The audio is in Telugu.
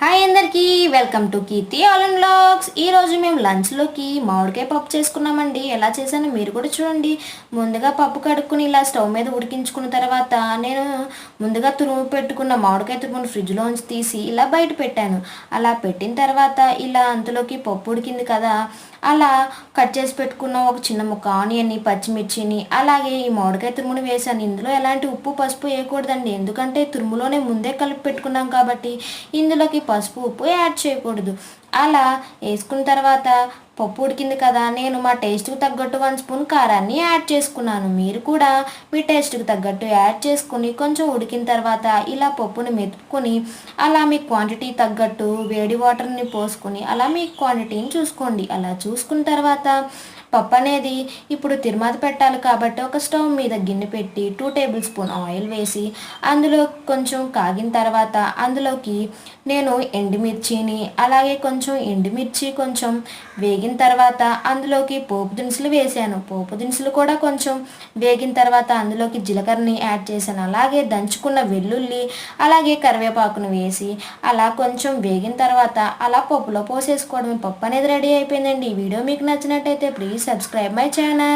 హాయ్ అందరికీ, welcome to Keerthi all in vlogs. ఈరోజు మేము లంచ్లోకి మామిడికాయ పప్పు చేసుకున్నామండి. ఎలా చేశానో మీరు కూడా చూడండి. ముందుగా పప్పు కడుక్కుని ఇలా స్టవ్ మీద ఉడికించుకున్న తర్వాత నేను ముందుగా తురుము పెట్టుకున్న మామిడికాయ తురుమును ఫ్రిడ్జ్లోంచి తీసి ఇలా బయట పెట్టాను. అలా పెట్టిన తర్వాత ఇలా అంతలోకి పప్పు ఉడికింది కదా, అలా కట్ చేసి పెట్టుకున్న ఒక చిన్న ముక్క ఆనియన్ని, పచ్చిమిర్చిని, అలాగే ఈ మామిడికాయ తురుమును వేసాను. ఇందులో ఎలాంటి ఉప్పు పసుపు వేయకూడదండి, ఎందుకంటే తురుములోనే ముందే కలిపి పెట్టుకున్నాం కాబట్టి ఇందులోకి పసుపు ఉప్పు యాడ్ చేయకూడదు. అలా వేసుకున్న తర్వాత పప్పు ఉడికింది కదా, నేను మా టేస్ట్కి తగ్గట్టు 1 స్పూన్ కారాన్ని యాడ్ చేసుకున్నాను. మీరు కూడా మీ టేస్ట్కి తగ్గట్టు యాడ్ చేసుకుని కొంచెం ఉడికిన తర్వాత ఇలా పప్పుని మెతుకుని అలా మీ క్వాంటిటీ తగ్గట్టు వేడి వాటర్ని పోసుకొని అలా మీ క్వాంటిటీని చూసుకోండి. అలా చూసుకున్న తర్వాత పప్పు అనేది ఇప్పుడు తిరుమత పెట్టాలి కాబట్టి ఒక స్టవ్ మీద గిన్నె పెట్టి 2 టేబుల్ స్పూన్ ఆయిల్ వేసి అందులో కొంచెం కాగిన తర్వాత అందులోకి నేను ఎండుమిర్చిని, అలాగే ఎండుమిర్చి కొంచెం వేగిన తర్వాత అందులోకి పోపు దినుసులు వేసాను. పోపు దినుసులు కూడా కొంచెం వేగిన తర్వాత అందులోకి జీలకర్రని యాడ్ చేశాను. అలాగే దంచుకున్న వెల్లుల్లి, అలాగే కరివేపాకును వేసి అలా కొంచెం వేగిన తర్వాత అలా పప్పులో పోసేసుకోవడం. పప్పు అనేది రెడీ అయిపోయిందండి. ఈ వీడియో మీకు నచ్చినట్టయితే ప్లీజ్ subscribe my channel.